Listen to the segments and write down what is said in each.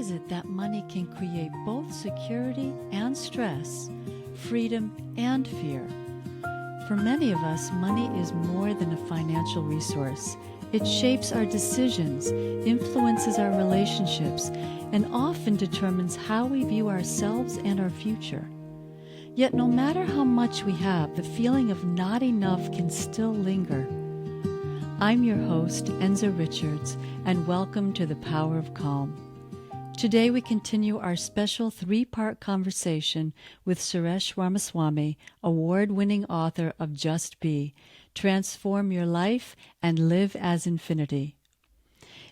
is it that money can create both security and stress, freedom and fear? For many of us, money is more than a financial resource. It shapes our decisions, influences our relationships, and often determines how we view ourselves and our future. Yet no matter how much we have, the feeling of not enough can still linger. I'm your host, Enza Richards, and welcome to The Power of Calm. Today we continue our special three-part conversation with Suresh Ramaswamy, award-winning author of Just Be, Transform Your Life and Live as Infinity.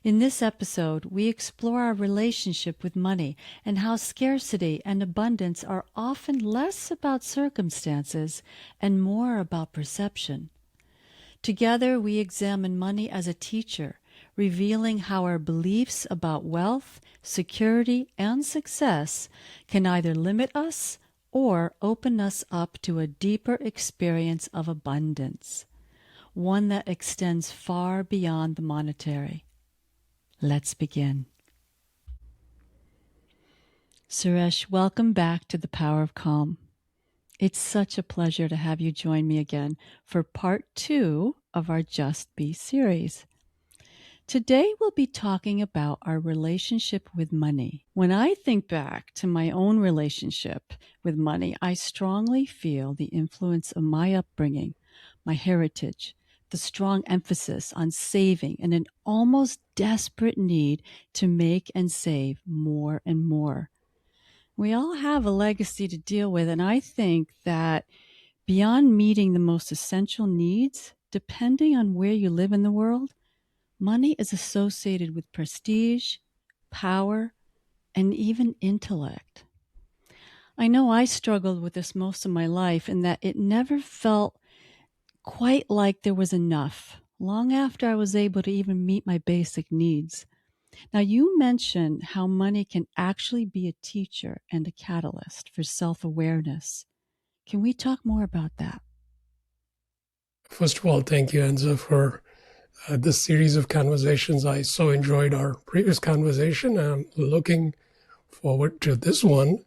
In this episode, we explore our relationship with money and how scarcity and abundance are often less about circumstances and more about perception. Together, we examine money as a teacher, revealing how our beliefs about wealth, security, and success can either limit us or open us up to a deeper experience of abundance, one that extends far beyond the monetary. Let's begin. Suresh, welcome back to The Power of Calm. It's such a pleasure to have you join me again for part 2 of our Just Be series. Today we'll be talking about our relationship with money. When I think back to my own relationship with money, I strongly feel the influence of my upbringing, my heritage, the strong emphasis on saving, and an almost desperate need to make and save more and more. We all have a legacy to deal with, and I think that beyond meeting the most essential needs, depending on where you live in the world, money is associated with prestige, power, and even intellect. I know I struggled with this most of my life in that it never felt quite like there was enough, long after I was able to even meet my basic needs. Now, you mentioned how money can actually be a teacher and a catalyst for self-awareness. Can we talk more about that? First of all, thank you, Enza, for this series of conversations. I so enjoyed our previous conversation. I'm looking forward to this one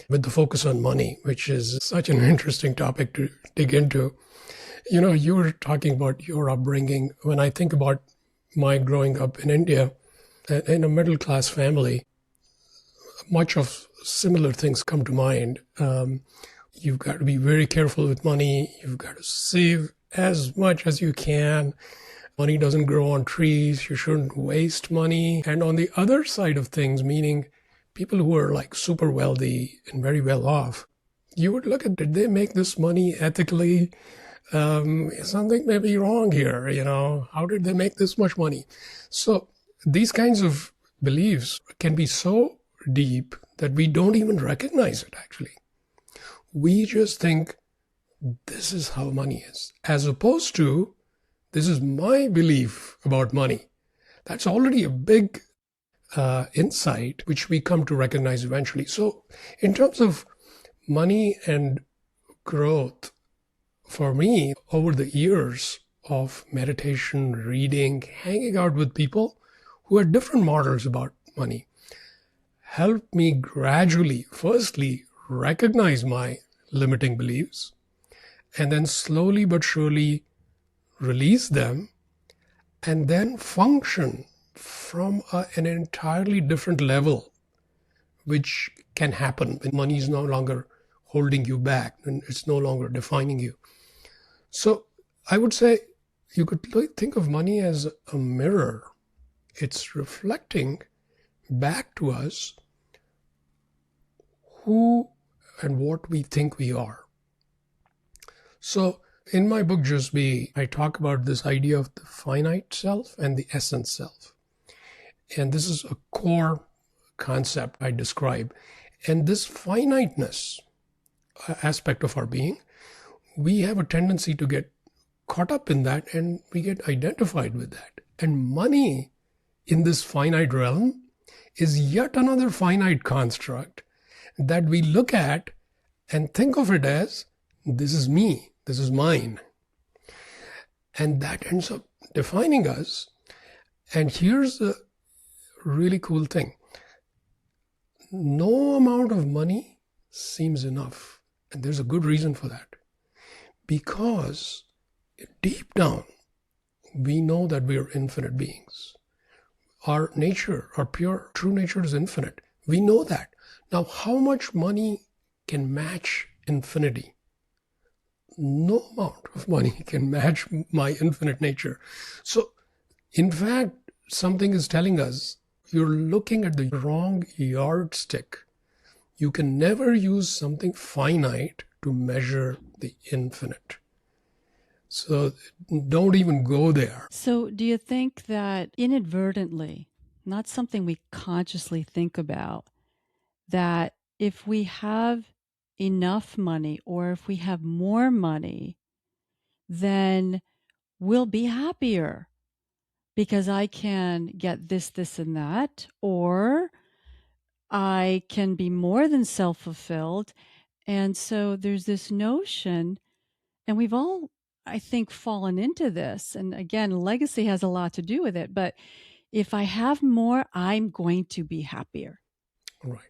with the focus on money, which is such an interesting topic to dig into. You know, you were talking about your upbringing. When I think about my growing up in India, in a middle-class family, much of similar things come to mind. You've got to be very careful with money. You've got to save as much as you can. Money doesn't grow on trees. You shouldn't waste money. And on the other side of things, meaning people who are like super wealthy and very well off, you would look at, did they make this money ethically? Something may be wrong here, you know. How did they make this much money? So these kinds of beliefs can be so deep that we don't even recognize it, actually. We just think this is how money is, as opposed to this is my belief about money. That's already a big insight, which we come to recognize eventually. So in terms of money and growth, for me, over the years of meditation, reading, hanging out with people who had different models about money, helped me gradually, firstly, recognize my limiting beliefs, and then slowly but surely release them, and then function from an entirely different level, which can happen when money is no longer holding you back and it's no longer defining you. So I would say you could think of money as a mirror. It's reflecting back to us who and what we think we are. So in my book, Just Be, I talk about this idea of the finite self and the essence self. And this is a core concept I describe. And this finiteness aspect of our being, we have a tendency to get caught up in that, and we get identified with that. And money in this finite realm is yet another finite construct that we look at and think of it as, this is me, this is mine. And that ends up defining us. And here's the really cool thing. no amount of money seems enough. And there's a good reason for that. Because deep down, we know that we are infinite beings. Our nature, our pure, true nature is infinite. We know that. Now, how much money can match infinity? No amount of money can match my infinite nature. So, in fact, something is telling us you're looking at the wrong yardstick. You can never use something finite to measure the infinite. So don't even go there. So, do you think that inadvertently, not something we consciously think about, that if we have enough money or if we have more money, then we'll be happier because I can get this, this, and that, or I can be more than self fulfilled. And so there's this notion, and we've all, I think, fallen into this. And again, legacy has a lot to do with it. But if I have more, I'm going to be happier. Right.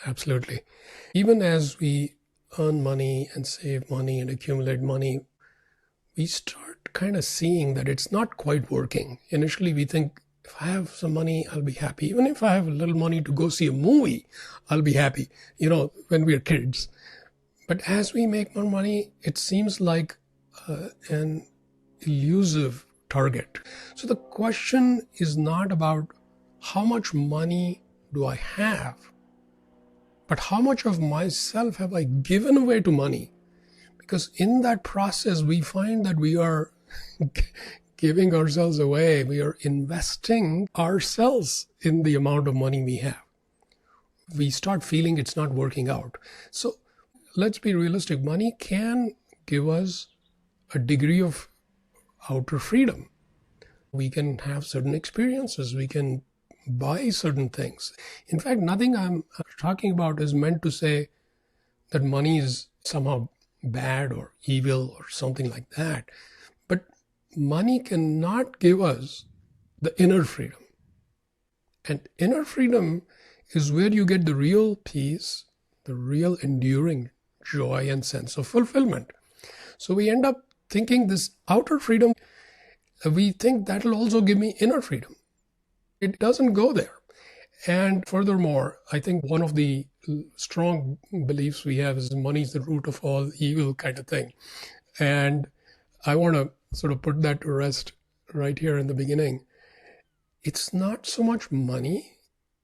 Absolutely. Even as we earn money and save money and accumulate money, we start kind of seeing that it's not quite working. Initially, we think, if I have some money, I'll be happy. Even if I have a little money to go see a movie, I'll be happy, when we're kids. But as we make more money, it seems like an elusive target. So the question is not about how much money do I have, but how much of myself have I given away to money? Because in that process, we find that we are giving ourselves away. We are investing ourselves in the amount of money we have. We start feeling it's not working out. So let's be realistic. Money can give us a degree of outer freedom. We can have certain experiences. We can buy certain things. In fact, nothing I'm talking about is meant to say that money is somehow bad or evil or something like that. But money cannot give us the inner freedom. And inner freedom is where you get the real peace, the real enduring joy and sense of fulfillment. So we end up thinking this outer freedom, we think that'll also give me inner freedom. It doesn't go there. And furthermore, I think one of the strong beliefs we have is money is the root of all evil kind of thing. And I want to sort of put that to rest right here in the beginning. It's not so much money,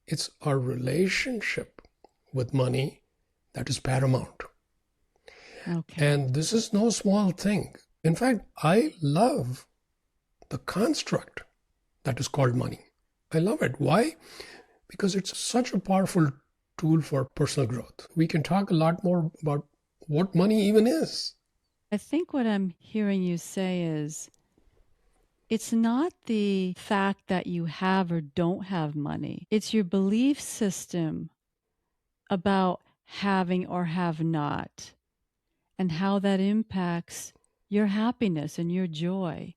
it's our relationship with money that is paramount. Okay. And this is no small thing. In fact, I love the construct that is called money. I love it. Why? Because it's such a powerful tool for personal growth. We can talk a lot more about what money even is. I think what I'm hearing you say is it's not the fact that you have or don't have money. It's your belief system about having or have not and how that impacts your happiness and your joy.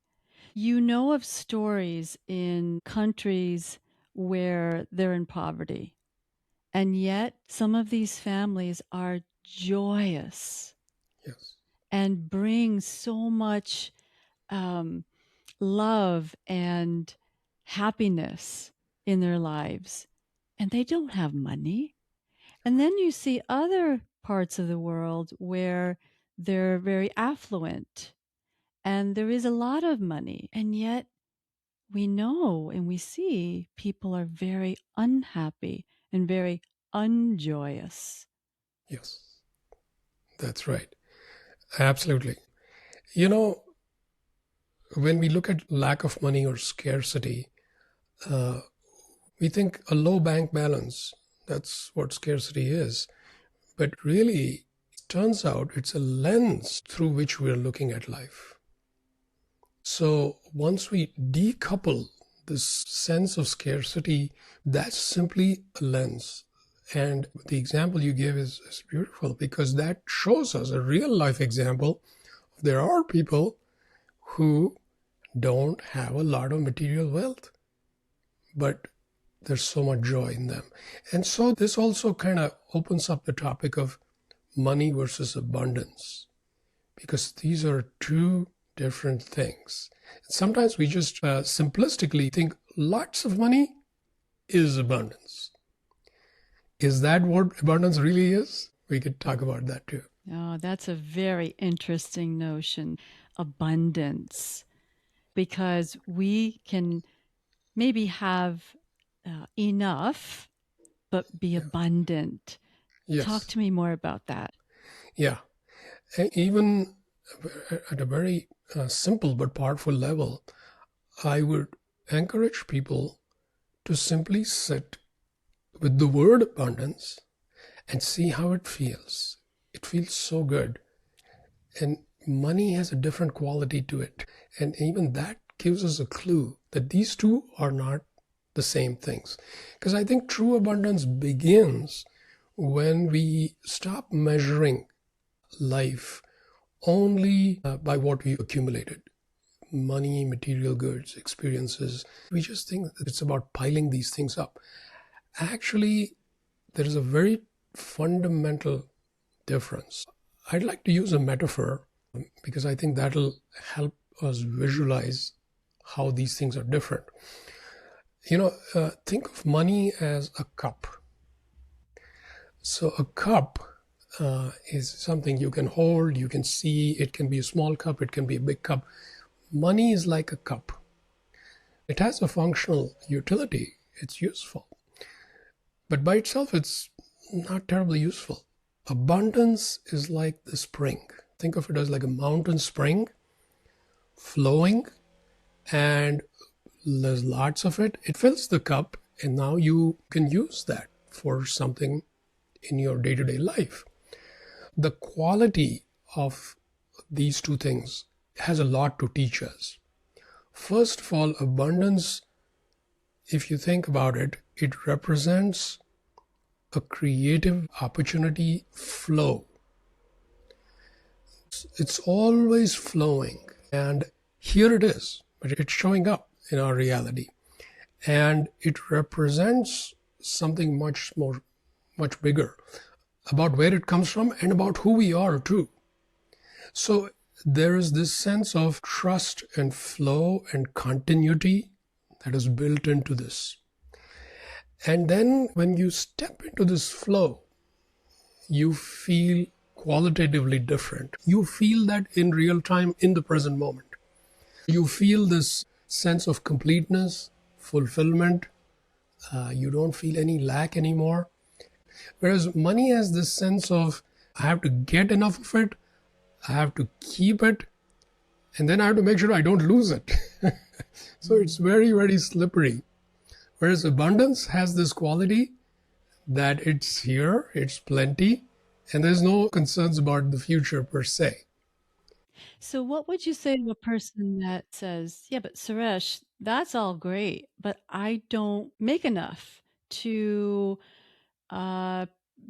You know of stories in countries where they're in poverty, and yet some of these families are joyous. Yes. And bring so much love and happiness in their lives, and they don't have money. And then you see other parts of the world where they're very affluent and there is a lot of money, and yet we know and we see people are very unhappy and very unjoyous. Yes. That's right. Absolutely. You know, when we look at lack of money or scarcity, we think a low bank balance, that's what scarcity is. But really, it turns out it's a lens through which we're looking at life. So once we decouple this sense of scarcity, that's simply a lens. And the example you gave is beautiful because that shows us a real life example. There are people who don't have a lot of material wealth, but There's so much joy in them. And so this also kind of opens up the topic of money versus abundance, because these are two different things. Sometimes we just simplistically think lots of money is abundance. Is that what abundance really is? We could talk about that too. Oh, that's a very interesting notion, abundance, because we can maybe have enough, but be abundant. Yes. Talk to me more about that. Yeah. And even at a very simple but powerful level, I would encourage people to simply sit with the word abundance and see how it feels. It feels so good. And money has a different quality to it. And even that gives us a clue that these two are not the same things. Because I think true abundance begins when we stop measuring life only by what we accumulated. Money, material goods, experiences. We just think that it's about piling these things up. Actually, there is a very fundamental difference. I'd like to use a metaphor because I think that'll help us visualize how these things are different. Think of money as a cup. So a cup is something you can hold, you can see. It can be a small cup, it can be a big cup. Money is like a cup. It has a functional utility. It's useful. But by itself, it's not terribly useful. Abundance is like the spring. Think of it as like a mountain spring flowing, and there's lots of it. It fills the cup, and now you can use that for something in your day-to-day life. The quality of these two things has a lot to teach us. First of all, abundance, if you think about it, it represents a creative opportunity flow. It's always flowing, and here it is, but it's showing up in our reality. And it represents something much bigger about where it comes from and about who we are too. So there is this sense of trust and flow and continuity that is built into this. And then when you step into this flow, you feel qualitatively different. You feel that in real time, in the present moment. You feel this sense of completeness, fulfillment. You don't feel any lack anymore. Whereas money has this sense of, I have to get enough of it, I have to keep it, and then I have to make sure I don't lose it. So it's very, very slippery. Whereas abundance has this quality that it's here, it's plenty, and there's no concerns about the future per se. So, what would you say to a person that says, yeah, but Suresh, that's all great, but I don't make enough to uh,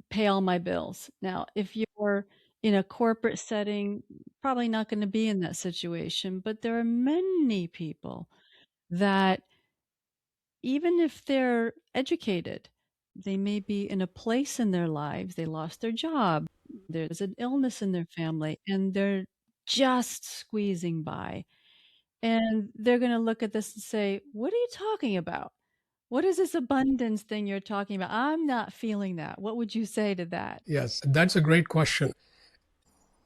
pay all my bills? Now, if you're in a corporate setting, probably not going to be in that situation, but there are many people that, even if they're educated, they may be in a place in their lives, they lost their job, there's an illness in their family, and they're just squeezing by. And they're going to look at this and say, what are you talking about? What is this abundance thing you're talking about? I'm not feeling that. What would you say to that? Yes, that's a great question.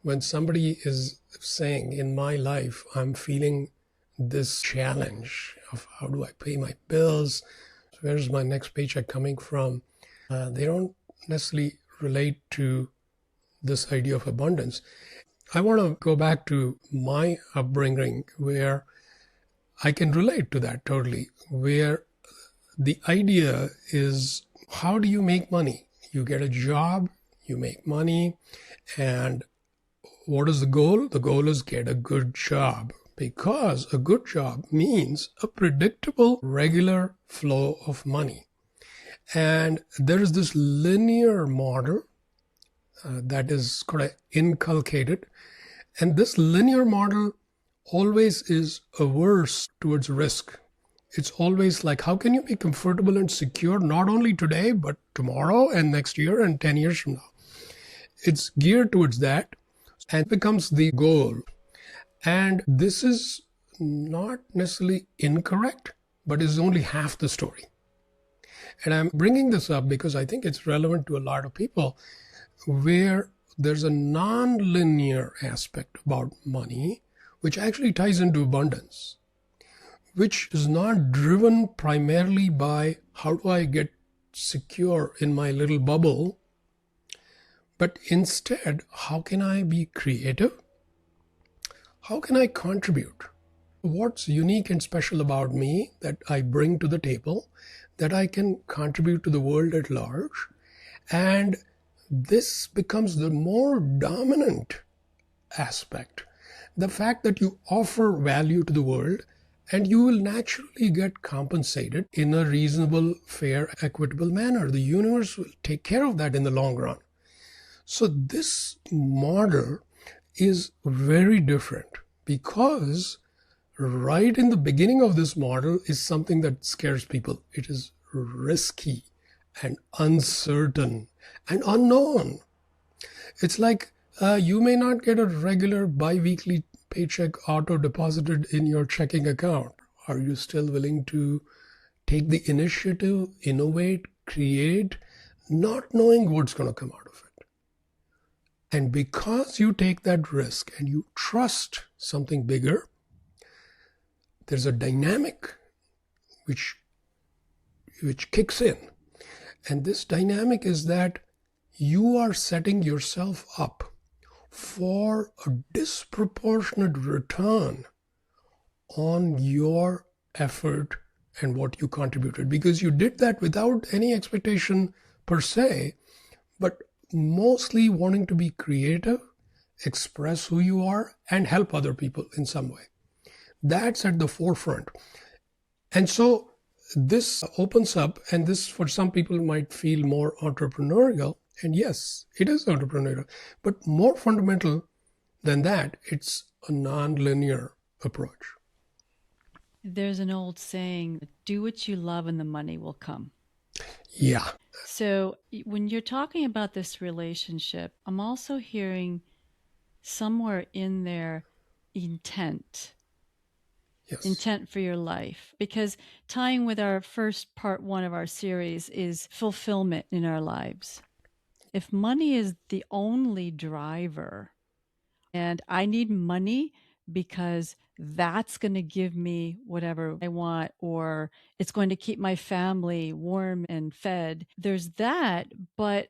When somebody is saying, in my life, I'm feeling this challenge of how do I pay my bills? Where's my next paycheck coming from? They don't necessarily relate to this idea of abundance. I want to go back to my upbringing where I can relate to that totally, where the idea is, how do you make money? You get a job, you make money, and what is the goal? The goal is get a good job, because a good job means a predictable, regular flow of money. And there is this linear model that is kind of inculcated. And this linear model always is averse towards risk. It's always like, how can you be comfortable and secure not only today, but tomorrow and next year and 10 years from now? It's geared towards that and becomes the goal. And this is not necessarily incorrect, but is only half the story. And I'm bringing this up because I think it's relevant to a lot of people where there's a non-linear aspect about money, which actually ties into abundance, which is not driven primarily by how do I get secure in my little bubble, but instead, how can I be creative? How can I contribute? What's unique and special about me that I bring to the table that I can contribute to the world at large? And this becomes the more dominant aspect. The fact that you offer value to the world and you will naturally get compensated in a reasonable, fair, equitable manner. The universe will take care of that in the long run. So this model is very different because right in the beginning of this model is something that scares people. It is risky and uncertain and unknown. It's like you may not get a regular bi-weekly paycheck auto-deposited in your checking account. Are you still willing to take the initiative, innovate, create, not knowing what's going to come out of it? And because you take that risk and you trust something bigger, there's a dynamic which kicks in. And this dynamic is that you are setting yourself up for a disproportionate return on your effort and what you contributed, because you did that without any expectation per se, but mostly wanting to be creative, express who you are, and help other people in some way. That's at the forefront. And so this opens up, and this for some people might feel more entrepreneurial. And yes, it is entrepreneurial, but more fundamental than that, it's a non-linear approach. There's an old saying, do what you love and the money will come. Yeah. So when you're talking about this relationship, I'm also hearing somewhere in there intent. Yes. Intent for your life. Because tying with our first part one of our series is fulfillment in our lives. If money is the only driver, and I need money because that's going to give me whatever I want, or it's going to keep my family warm and fed, there's that. But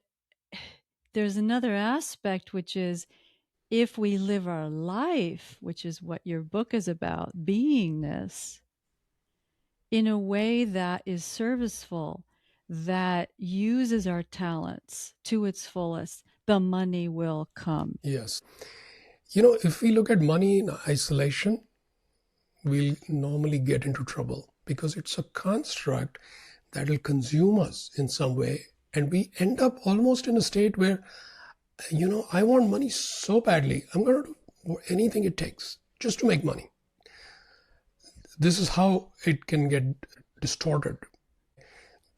there's another aspect, which is if we live our life, which is what your book is about, beingness, in a way that is serviceful, that uses our talents to its fullest, the money will come. Yes. You know, if we look at money in isolation, we'll normally get into trouble because it's a construct that will consume us in some way. And we end up almost in a state where, you know, I want money so badly. I'm going to do anything it takes just to make money. This is how it can get distorted.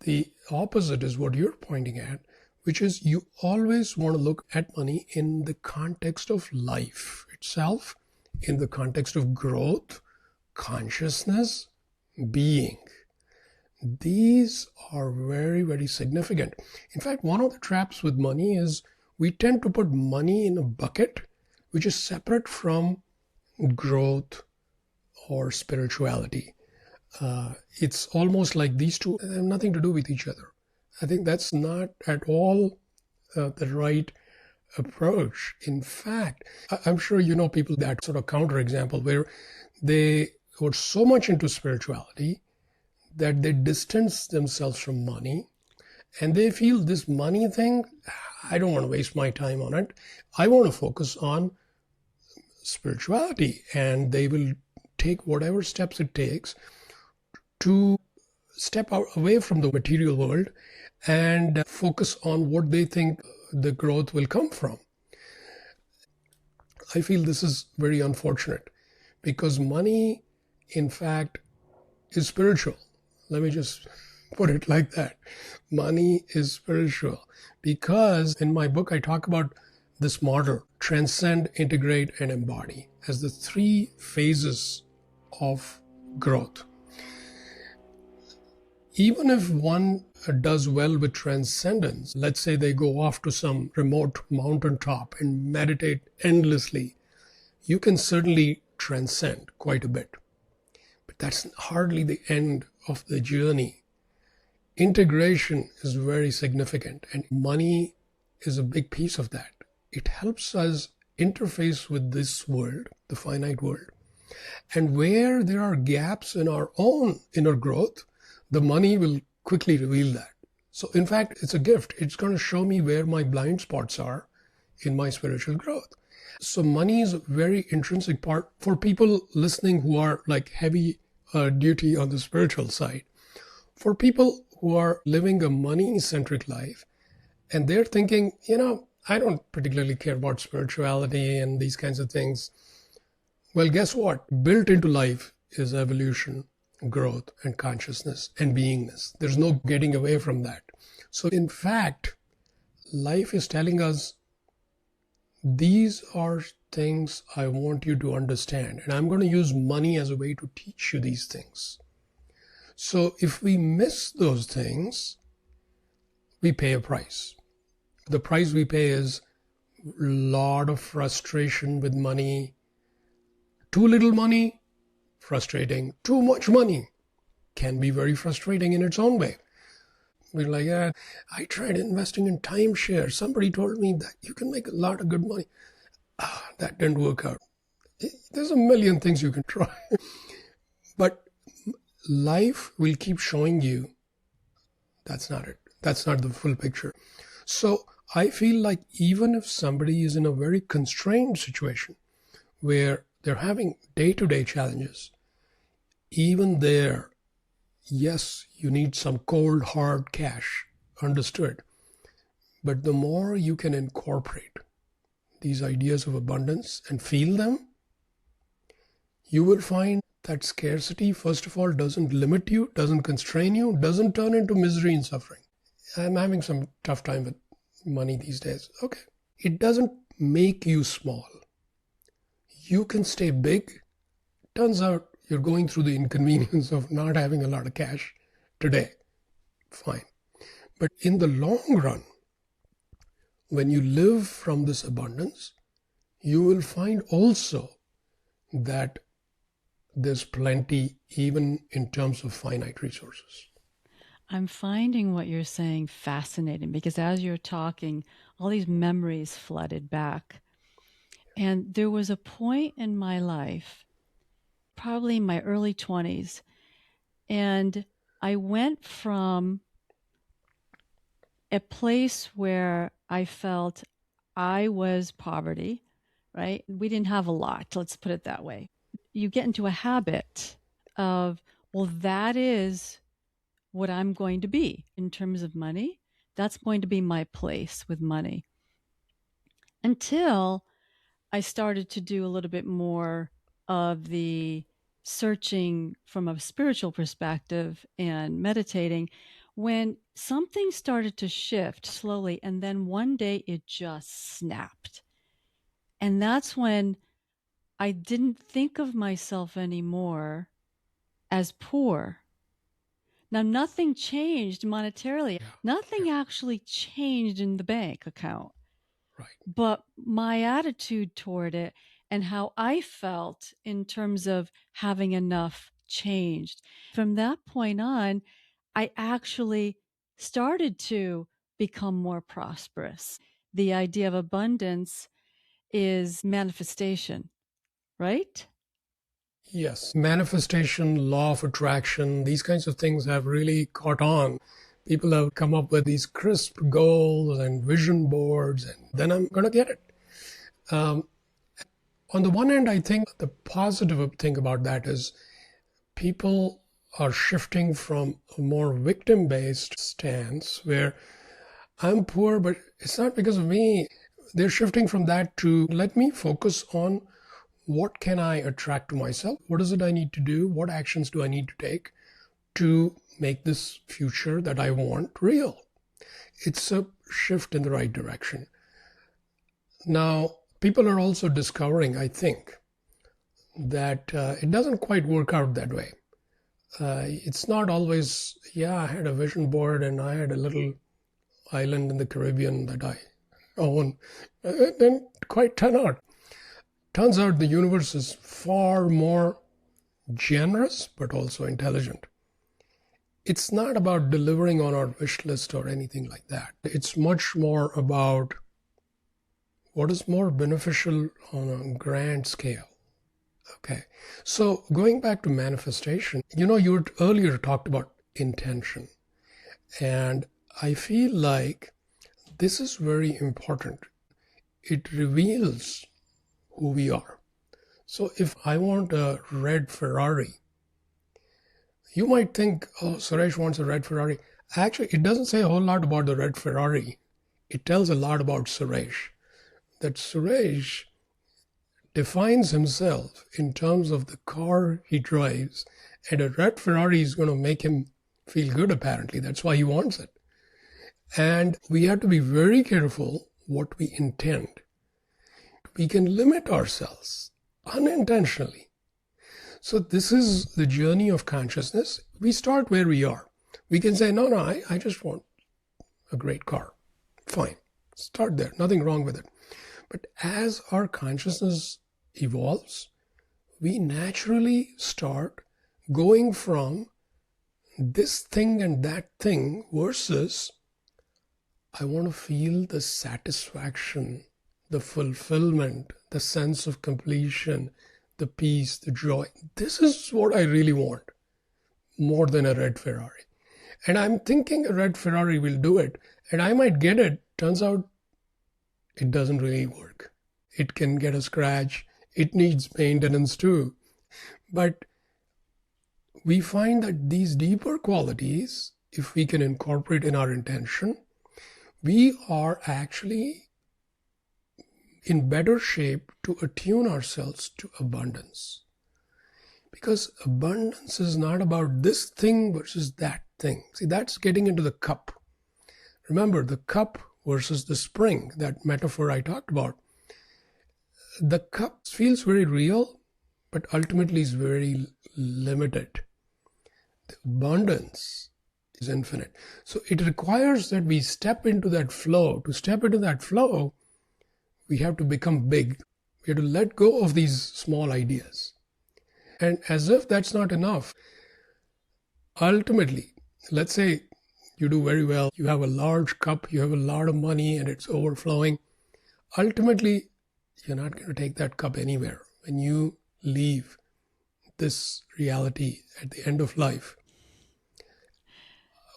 The opposite is what you're pointing at, which is you always want to look at money in the context of life itself, in the context of growth, consciousness, being. These are very, very significant. In fact, one of the traps with money is we tend to put money in a bucket which is separate from growth or spirituality. It's almost like these two have nothing to do with each other. I think that's not at all the right approach. In fact, I'm sure you know people that sort of counterexample where they were so much into spirituality that they distance themselves from money and they feel this money thing, I don't want to waste my time on it. I want to focus on spirituality, and they will take whatever steps it takes to step out away from the material world and focus on what they think the growth will come from. I feel this is very unfortunate because money, in fact, is spiritual. Let me just put it like that. Money is spiritual because in my book, I talk about this model, transcend, integrate, and embody, as the three phases of growth. Even if one does well with transcendence, let's say they go off to some remote mountaintop and meditate endlessly, you can certainly transcend quite a bit. But that's hardly the end of the journey. Integration is very significant, and money is a big piece of that. It helps us interface with this world, the finite world. And where there are gaps in our own inner growth, the money will quickly reveal that. So in fact, it's a gift. It's going to show me where my blind spots are in my spiritual growth. So money is a very intrinsic part for people listening who are like heavy duty on the spiritual side. For people who are living a money-centric life and they're thinking, I don't particularly care about spirituality and these kinds of things. Well, guess what? Built into life is evolution, growth, and consciousness and beingness. There's no getting away from that. So in fact, life is telling us, these are things I want you to understand. And I'm going to use money as a way to teach you these things. So if we miss those things, we pay a price. The price we pay is a lot of frustration with money. Too little money, frustrating. Too much money can be very frustrating in its own way. We're like, I tried investing in timeshare. Somebody told me that you can make a lot of good money. That didn't work out. There's a million things you can try. But life will keep showing you that's not it. That's not the full picture. So I feel like even if somebody is in a very constrained situation where they're having day-to-day challenges, even there, yes, you need some cold, hard cash, understood. But the more you can incorporate these ideas of abundance and feel them, you will find that scarcity, first of all, doesn't limit you, doesn't constrain you, doesn't turn into misery and suffering. I'm having some tough time with money these days. Okay. It doesn't make you small. You can stay big. Turns out you're going through the inconvenience of not having a lot of cash today. Fine. But in the long run, when you live from this abundance, you will find also that there's plenty even in terms of finite resources. I'm finding what you're saying fascinating because as you're talking, all these memories flooded back. And there was a point in my life, probably in my early 20s, and I went from a place where I felt I was poverty, right? We didn't have a lot, let's put it that way. You get into a habit of, well, that is what I'm going to be in terms of money. That's going to be my place with money. Until I started to do a little bit more of the searching from a spiritual perspective and meditating, when something started to shift slowly, and then one day it just snapped. And that's when I didn't think of myself anymore as poor. Now, nothing changed monetarily. Yeah. Nothing actually changed in the bank account. Right. But my attitude toward it and how I felt in terms of having enough changed. From that point on, I actually started to become more prosperous. The idea of abundance is manifestation, right? Yes. Manifestation, law of attraction, these kinds of things have really caught on. People have come up with these crisp goals and vision boards, and then I'm going to get it. On the one hand, I think the positive thing about that is people are shifting from a more victim-based stance where I'm poor, but it's not because of me. They're shifting from that to let me focus on what can I attract to myself? What is it I need to do? What actions do I need to take to make this future that I want real. It's a shift in the right direction. Now, people are also discovering, I think, that it doesn't quite work out that way. It's not always, I had a vision board and I had a little island in the Caribbean that I own. It didn't quite turn out. Turns out the universe is far more generous, but also intelligent. It's not about delivering on our wish list or anything like that. It's much more about what is more beneficial on a grand scale. Okay, so going back to manifestation, you had earlier talked about intention. And I feel like this is very important. It reveals who we are. So if I want a red Ferrari, you might think, oh, Suresh wants a red Ferrari. Actually, it doesn't say a whole lot about the red Ferrari. It tells a lot about Suresh. That Suresh defines himself in terms of the car he drives, and a red Ferrari is going to make him feel good, apparently. That's why he wants it. And we have to be very careful what we intend. We can limit ourselves unintentionally. So this is the journey of consciousness. We start where we are. We can say, no, I just want a great car. Fine. Start there. Nothing wrong with it. But as our consciousness evolves, we naturally start going from this thing and that thing versus I want to feel the satisfaction, the fulfillment, the sense of completion, the peace, the joy. This is what I really want more than a red Ferrari. And I'm thinking a red Ferrari will do it, and I might get it. Turns out it doesn't really work. It can get a scratch. It needs maintenance too. But we find that these deeper qualities, if we can incorporate in our intention, we are actually in better shape to attune ourselves to abundance. Because abundance is not about this thing versus that thing. See, that's getting into the cup. Remember, the cup versus the spring, that metaphor I talked about. The cup feels very real, but ultimately is very limited. The abundance is infinite. So it requires that we step into that flow. To step into that flow, we have to become big. We have to let go of these small ideas. And as if that's not enough, ultimately, let's say you do very well, you have a large cup, you have a lot of money and it's overflowing. Ultimately, you're not going to take that cup anywhere. When you leave this reality at the end of life,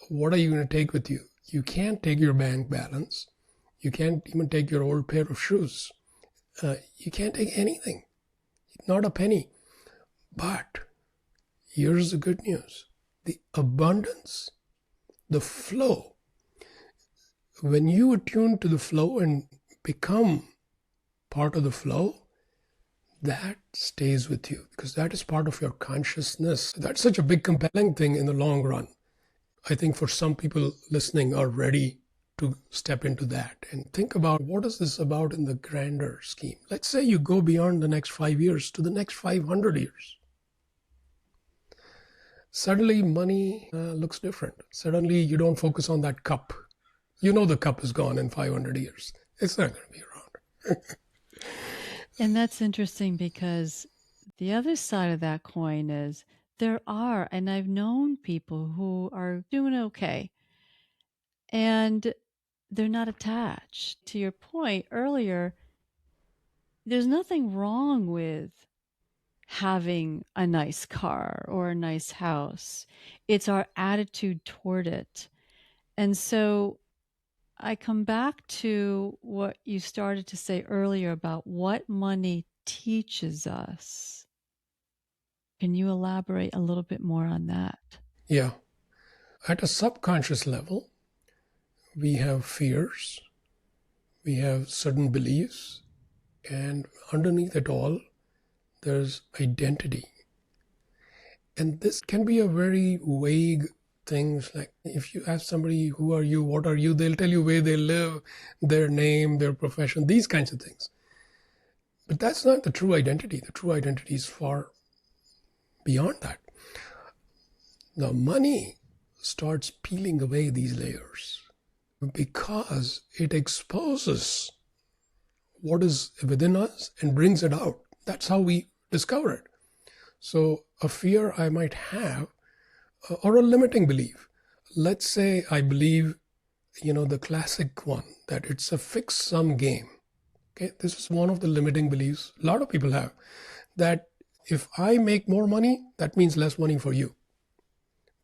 what are you going to take with you? You can't take your bank balance. You can't even take your old pair of shoes. You can't take anything, not a penny. But here's the good news. The abundance, the flow. When you attune to the flow and become part of the flow, that stays with you because that is part of your consciousness. That's such a big, compelling thing in the long run. I think for some people listening are ready to step into that and think about what is this about in the grander scheme. Let's say you go beyond the next 5 years to the next 500 years. Suddenly money looks different. Suddenly you don't focus on that cup. You know the cup is gone in 500 years. It's not going to be around. And that's interesting because the other side of that coin is there are, and I've known people who are doing okay and they're not attached. To your point earlier, there's nothing wrong with having a nice car or a nice house. It's our attitude toward it. And so I come back to what you started to say earlier about what money teaches us. Can you elaborate a little bit more on that? Yeah. At a subconscious level, we have fears, we have certain beliefs, and underneath it all, there's identity. And this can be a very vague thing. Like if you ask somebody, who are you, what are you, they'll tell you where they live, their name, their profession, these kinds of things. But that's not the true identity. The true identity is far beyond that. Now, money starts peeling away these layers because it exposes what is within us and brings it out. That's how we discover it. So a fear I might have, or a limiting belief. Let's say I believe, the classic one, that it's a fixed sum game. Okay, this is one of the limiting beliefs a lot of people have, that if I make more money, that means less money for you,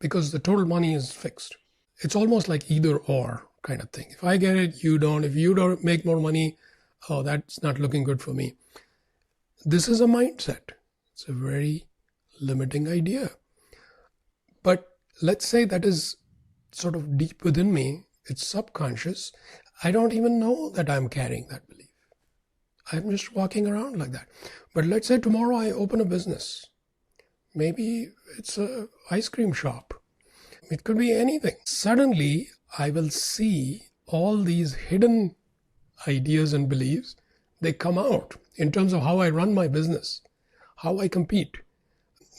because the total money is fixed. It's almost like either or kind of thing. If I get it, you don't. If you don't make more money, oh, that's not looking good for me. This is a mindset. It's a very limiting idea. But let's say that is sort of deep within me. It's subconscious. I don't even know that I'm carrying that belief. I'm just walking around like that. But let's say tomorrow I open a business. Maybe it's an ice cream shop. It could be anything. Suddenly, I will see all these hidden ideas and beliefs. They come out in terms of how I run my business, how I compete.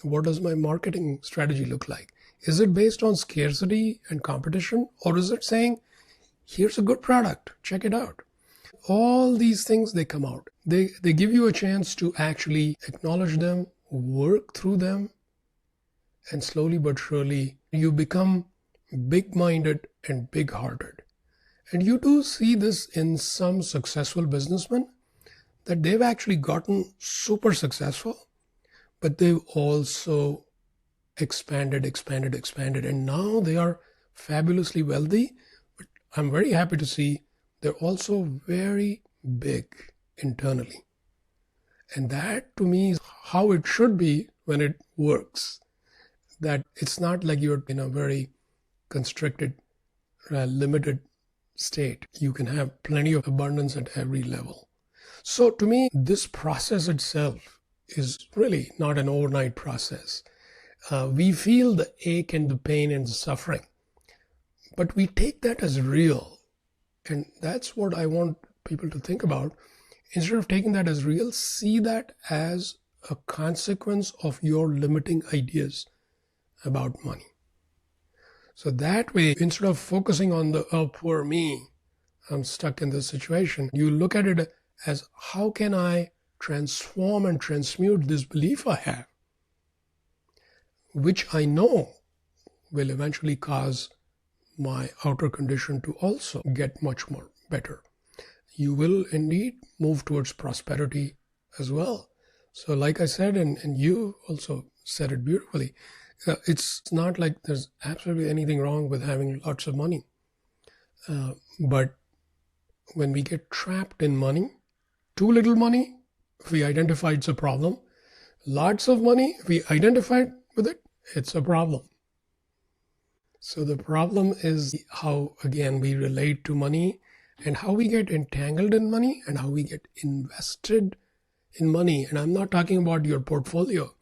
What does my marketing strategy look like? Is it based on scarcity and competition? Or is it saying, here's a good product, check it out? All these things, they come out. They give you a chance to actually acknowledge them, work through them, and slowly but surely you become big-minded and big-hearted. And you do see this in some successful businessmen, that they've actually gotten super successful, but they've also expanded, and now they are fabulously wealthy. But I'm very happy to see they're also very big internally. And that to me is how it should be when it works. That it's not like you're in a very constricted, limited state. You can have plenty of abundance at every level. So to me, this process itself is really not an overnight process. We feel the ache and the pain and the suffering, but we take that as real. And that's what I want people to think about. Instead of taking that as real, see that as a consequence of your limiting ideas about money. So that way, instead of focusing on the, oh, poor me, I'm stuck in this situation, you look at it as, how can I transform and transmute this belief I have, which I know will eventually cause my outer condition to also get much more better. You will indeed move towards prosperity as well. So like I said, and you also said it beautifully, it's not like there's absolutely anything wrong with having lots of money. But when we get trapped in money, too little money, if we identify it's a problem. Lots of money, if we identify with it, it's a problem. So the problem is how, again, we relate to money and how we get entangled in money and how we get invested in money. And I'm not talking about your portfolio.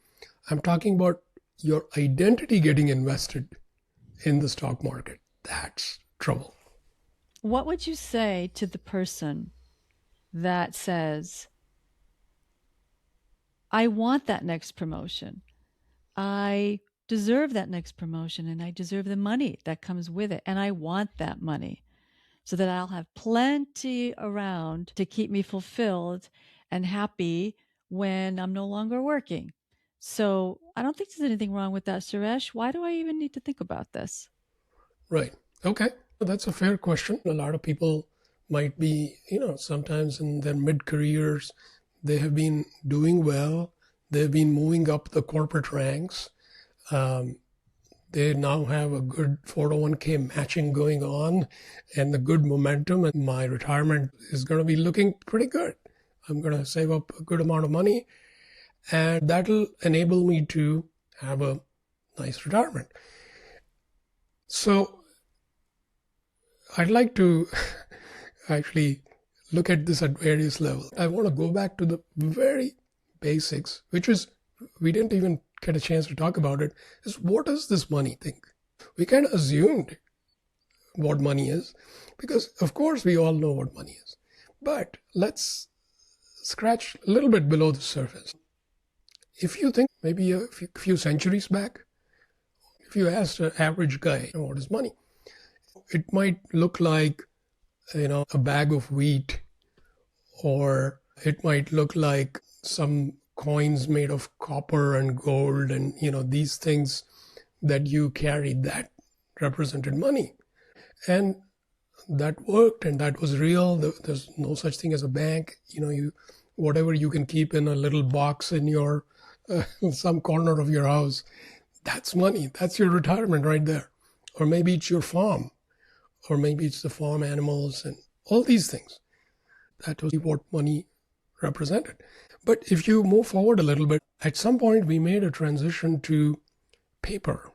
I'm talking about your identity getting invested in the stock market. That's trouble. What would you say to the person that says, I want that next promotion. I deserve that next promotion, and I deserve the money that comes with it. And I want that money so that I'll have plenty around to keep me fulfilled and happy when I'm no longer working. So I don't think there's anything wrong with that, Suresh. Why do I even need to think about this? Right. Okay. That's a fair question. A lot of people might be, sometimes in their mid-careers, they have been doing well. They've been moving up the corporate ranks. They now have a good 401k matching going on and the good momentum. And my retirement is going to be looking pretty good. I'm going to save up a good amount of money, and that'll enable me to have a nice retirement. So I'd like to actually look at this at various levels. I want to go back to the very basics, which is we didn't even get a chance to talk about it, is what does this money think? We kind of assumed what money is because, of course, we all know what money is. But let's scratch a little bit below the surface. If you think maybe a few centuries back, if you asked an average guy, what is money? It might look like, a bag of wheat, or it might look like some coins made of copper and gold and, these things that you carry that represented money. And that worked and that was real. There's no such thing as a bank. Whatever you can keep in a little box in your some corner of your house, that's money. That's your retirement right there. Or maybe it's your farm, or maybe it's the farm animals and all these things. That was what money represented. But if you move forward a little bit, at some point we made a transition to paper.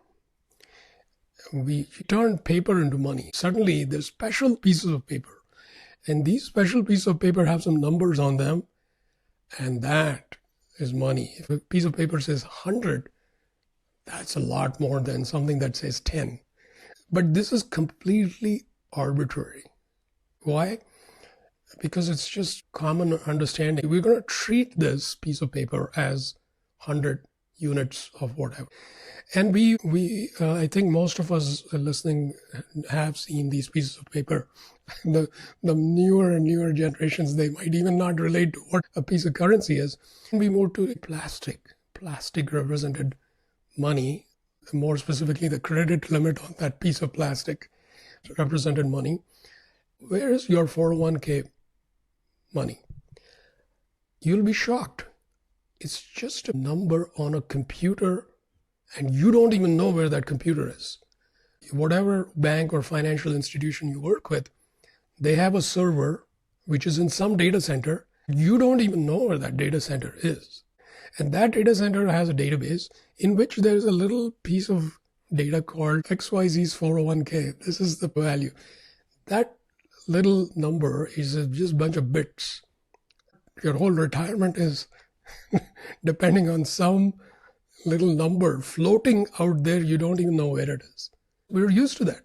We turned paper into money. Suddenly there's special pieces of paper. And these special pieces of paper have some numbers on them. And that is money. If a piece of paper says 100, that's a lot more than something that says 10. But this is completely arbitrary. Why? Because it's just common understanding. We're going to treat this piece of paper as 100 units of whatever. And I think most of us listening have seen these pieces of paper. The newer and newer generations, they might even not relate to what a piece of currency is. We moved to plastic. Plastic represented money. More specifically, the credit limit on that piece of plastic represented money. Where is your 401k money? You'll be shocked. It's just a number on a computer, and you don't even know where that computer is. Whatever bank or financial institution you work with, they have a server which is in some data center. You don't even know where that data center is. And that data center has a database in which there's a little piece of data called XYZ's 401k. This is the value. That little number is just a bunch of bits. Your whole retirement is depending on some little number floating out there. You don't even know where it is. We're used to that.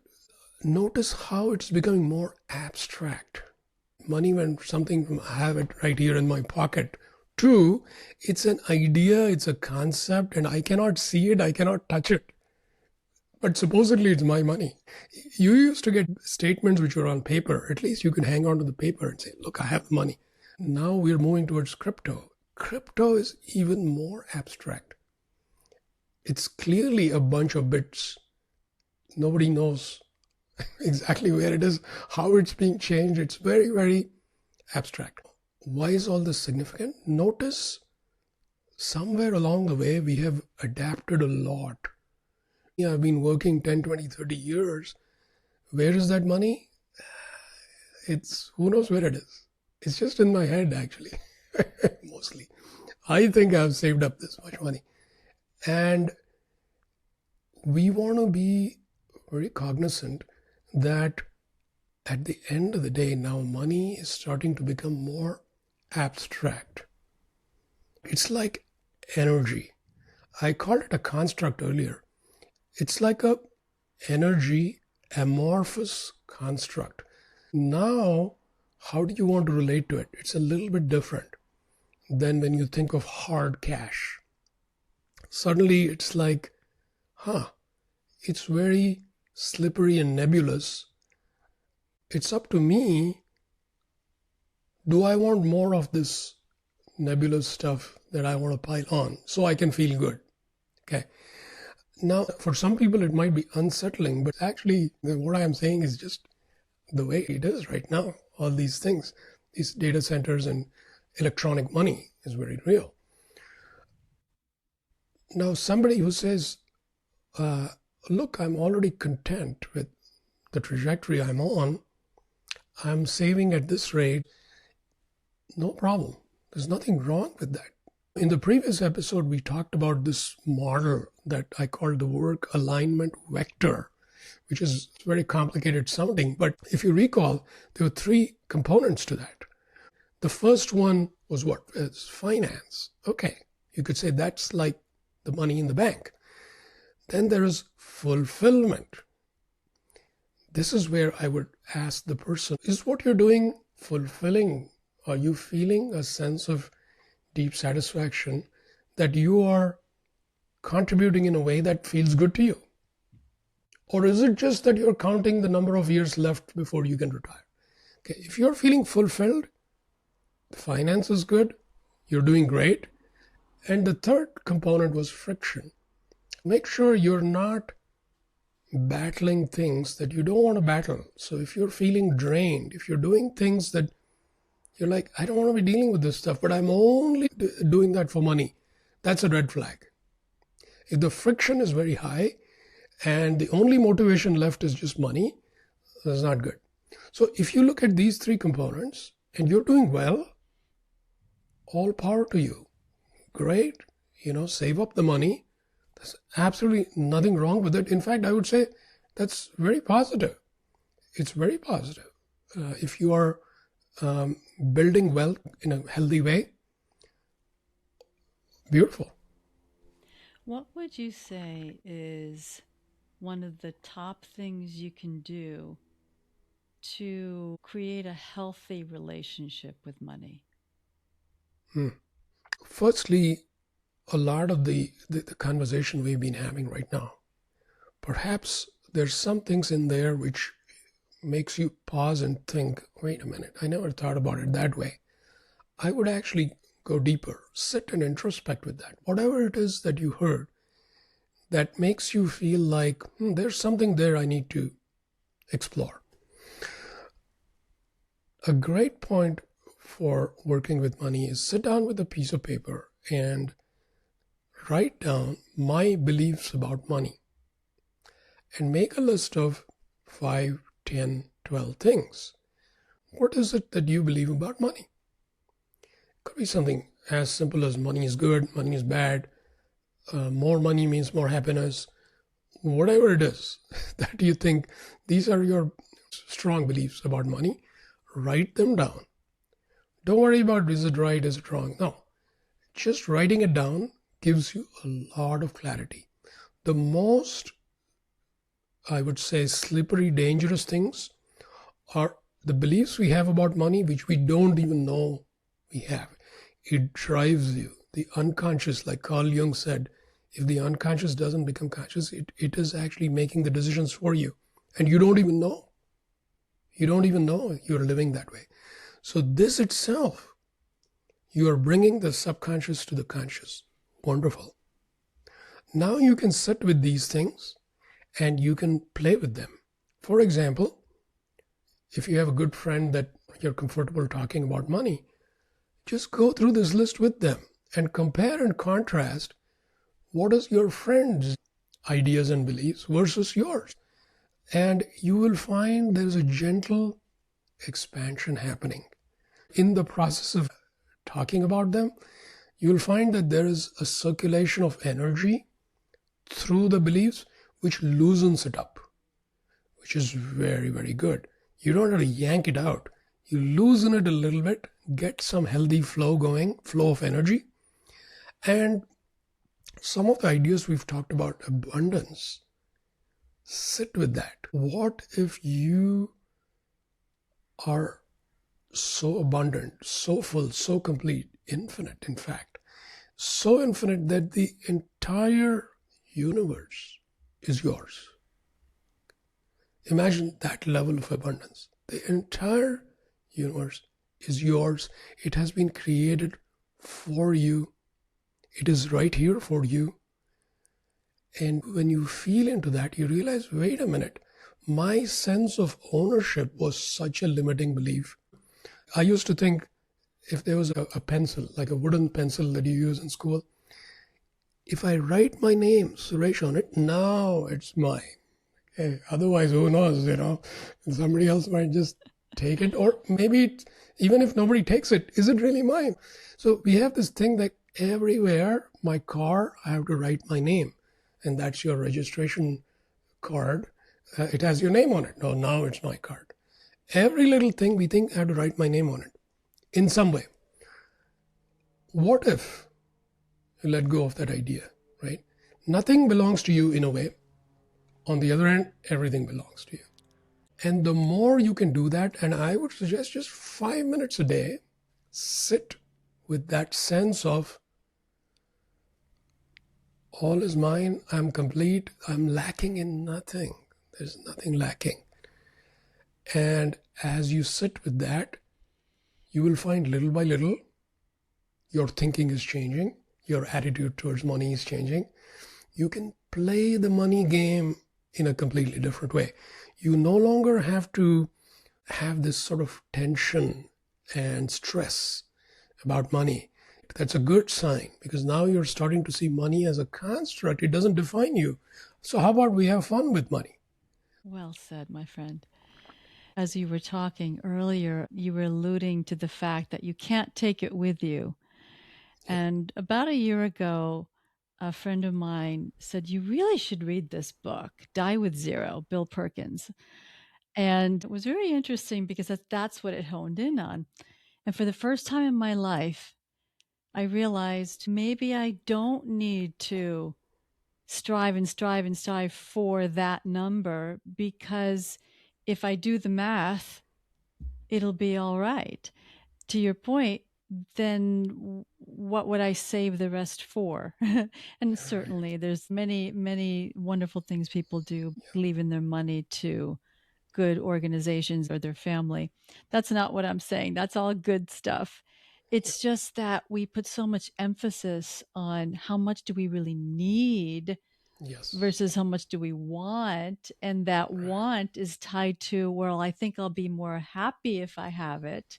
Notice how it's becoming more abstract. Money, when something, I have it right here in my pocket. Two, it's an idea, it's a concept, and I cannot see it, I cannot touch it. But supposedly it's my money. You used to get statements which were on paper. At least you could hang on to the paper and say, look, I have the money. Now we're moving towards crypto. Crypto is even more abstract. It's clearly a bunch of bits. Nobody knows exactly where it is, how it's being changed. It's very, very abstract. Why is all this significant? Notice somewhere along the way we have adapted a lot. I've been working 10, 20, 30 years. Where is that money? Who knows where it is? It's just in my head, actually, mostly. I think I've saved up this much money. And we want to be very cognizant that at the end of the day, now money is starting to become more abstract. It's like energy. I called it a construct earlier. It's like a energy amorphous construct. Now, how do you want to relate to it? It's a little bit different than when you think of hard cash. Suddenly it's like, it's very slippery and nebulous. It's up to me. Do I want more of this nebulous stuff that I want to pile on so I can feel good? Okay. Now, for some people, it might be unsettling, but actually what I am saying is just the way it is right now. All these things, these data centers and electronic money is very real. Now, somebody who says, look, I'm already content with the trajectory I'm on. I'm saving at this rate. No problem. There's nothing wrong with that. In the previous episode, we talked about this model that I called the work alignment vector, which is very complicated sounding. But if you recall, there were three components to that. The first one was what? It's finance. Okay. You could say that's like the money in the bank. Then there is fulfillment. This is where I would ask the person, is what you're doing fulfilling? Are you feeling a sense of deep satisfaction that you are contributing in a way that feels good to you? Or is it just that you're counting the number of years left before you can retire? Okay, if you're feeling fulfilled, the finance is good, you're doing great. And the third component was friction. Make sure you're not battling things that you don't want to battle. So if you're feeling drained, if you're doing things that you're like, I don't want to be dealing with this stuff, but I'm only doing that for money, that's a red flag. If the friction is very high and the only motivation left is just money, that's not good. So if you look at these three components and you're doing well, all power to you. Great, save up the money. There's absolutely nothing wrong with it. In fact, I would say that's very positive. It's very positive. If you are building wealth in a healthy way, beautiful. What would you say is one of the top things you can do to create a healthy relationship with money? Firstly, a lot of the conversation we've been having right now, perhaps there's some things in there which makes you pause and think, wait a minute, I never thought about it that way. I would actually go deeper, sit and introspect with that. Whatever it is that you heard that makes you feel like there's something there I need to explore. A great point for working with money is sit down with a piece of paper and write down my beliefs about money and make a list of 5, 10, 12 things. What is it that you believe about money? It could be something as simple as money is good, money is bad, more money means more happiness, whatever it is that you think these are your strong beliefs about money, write them down. Don't worry about is it right, is it wrong. No, just writing it down gives you a lot of clarity. The most, I would say, slippery, dangerous things are the beliefs we have about money, which we don't even know we have. It drives you. The unconscious, like Carl Jung said, if the unconscious doesn't become conscious, it is actually making the decisions for you. And you don't even know. You don't even know you're living that way. So this itself, you are bringing the subconscious to the conscious. Wonderful. Now you can sit with these things and you can play with them. For example, if you have a good friend that you're comfortable talking about money, just go through this list with them and compare and contrast what is your friend's ideas and beliefs versus yours. And you will find there's a gentle expansion happening. In the process of talking about them, you'll find that there is a circulation of energy through the beliefs which loosens it up, which is very, very good. You don't have to yank it out. You loosen it a little bit, get some healthy flow going, flow of energy. And some of the ideas we've talked about, abundance, sit with that. What if you are so abundant, so full, so complete, infinite, in fact, so infinite that the entire universe is yours? Imagine that level of abundance. The entire universe is yours. It has been created for you. It is right here for you. And when you feel into that, you realize, wait a minute, my sense of ownership was such a limiting belief. I used to think if there was a pencil, like a wooden pencil that you use in school, if I write my name, Suresh, on it, now it's mine. Okay. Otherwise, who knows, somebody else might just take it, or maybe even if nobody takes it, is it really mine? So we have this thing that everywhere, my car, I have to write my name. And that's your registration card. It has your name on it. No, now it's my card. Every little thing we think I have to write my name on it in some way. What if you let go of that idea, right? Nothing belongs to you in a way. On the other hand, everything belongs to you. And the more you can do that, and I would suggest just 5 minutes a day, sit with that sense of all is mine, I'm complete, I'm lacking in nothing. There's nothing lacking. And as you sit with that, you will find little by little, your thinking is changing, your attitude towards money is changing. You can play the money game in a completely different way. You no longer have to have this sort of tension and stress about money. That's a good sign, because now you're starting to see money as a construct. It doesn't define you. So how about we have fun with money? Well said, my friend. As you were talking earlier, you were alluding to the fact that you can't take it with you. And about a year ago, a friend of mine said, you really should read this book, Die with Zero, Bill Perkins. And it was very interesting because that's what it honed in on. And for the first time in my life, I realized maybe I don't need to strive and strive and strive for that number, because if I do the math, it'll be all right. To your point, then what would I save the rest for? And certainly there's many wonderful things people do, leaving their money to good organizations or their family. That's not what I'm saying. That's all good stuff. It's just that we put so much emphasis on how much do we really need versus how much do we want. And that want is tied to, well, I think I'll be more happy if I have it.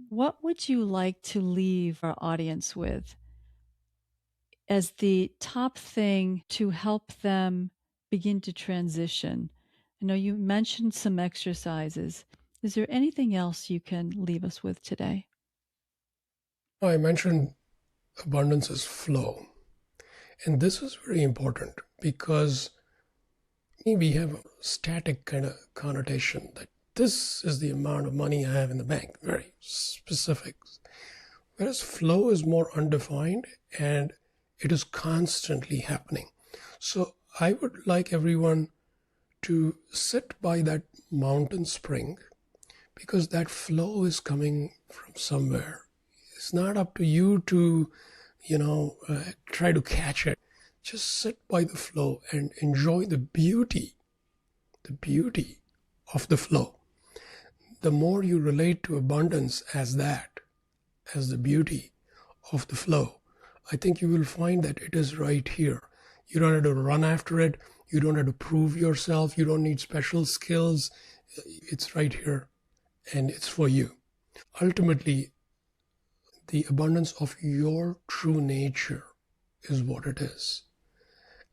What would you like to leave our audience with as the top thing to help them begin to transition? I know you mentioned some exercises. Is there anything else you can leave us with today? I mentioned abundance is flow. And this is very important because we have a static kind of connotation that this is the amount of money I have in the bank, very specific. Whereas flow is more undefined and it is constantly happening. So I would like everyone to sit by that mountain spring, because that flow is coming from somewhere. It's not up to you to, try to catch it. Just sit by the flow and enjoy the beauty of the flow. The more you relate to abundance as that, as the beauty of the flow, I think you will find that it is right here. You don't have to run after it. You don't have to prove yourself. You don't need special skills. It's right here and it's for you. Ultimately, the abundance of your true nature is what it is.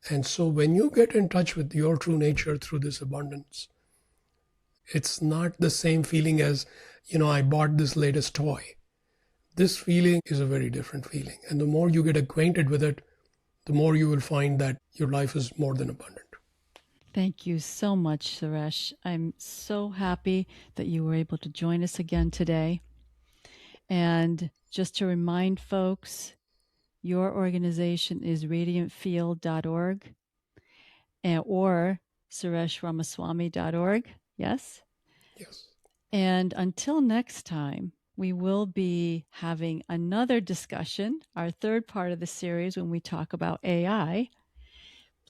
And so when you get in touch with your true nature through this abundance, it's not the same feeling as, I bought this latest toy. This feeling is a very different feeling. And the more you get acquainted with it, the more you will find that your life is more than abundant. Thank you so much, Suresh. I'm so happy that you were able to join us again today. And just to remind folks, your organization is radiantfield.org or sureshramaswamy.org. Yes? Yes. And until next time, we will be having another discussion, our third part of the series when we talk about AI.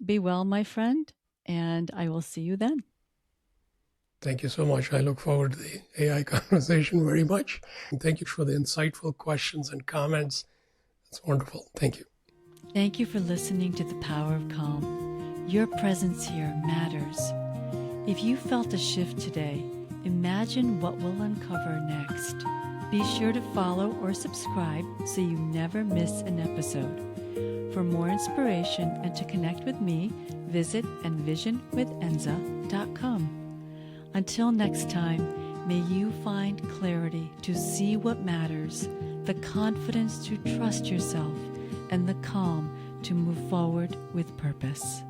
Be well, my friend, and I will see you then. Thank you so much. I look forward to the AI conversation very much. And thank you for the insightful questions and comments. It's wonderful. Thank you. Thank you for listening to The Power of Calm. Your presence here matters. If you felt a shift today, imagine what we'll uncover next. Be sure to follow or subscribe so you never miss an episode. For more inspiration and to connect with me, visit envisionwithenza.com. Until next time, may you find clarity to see what matters, the confidence to trust yourself, and the calm to move forward with purpose.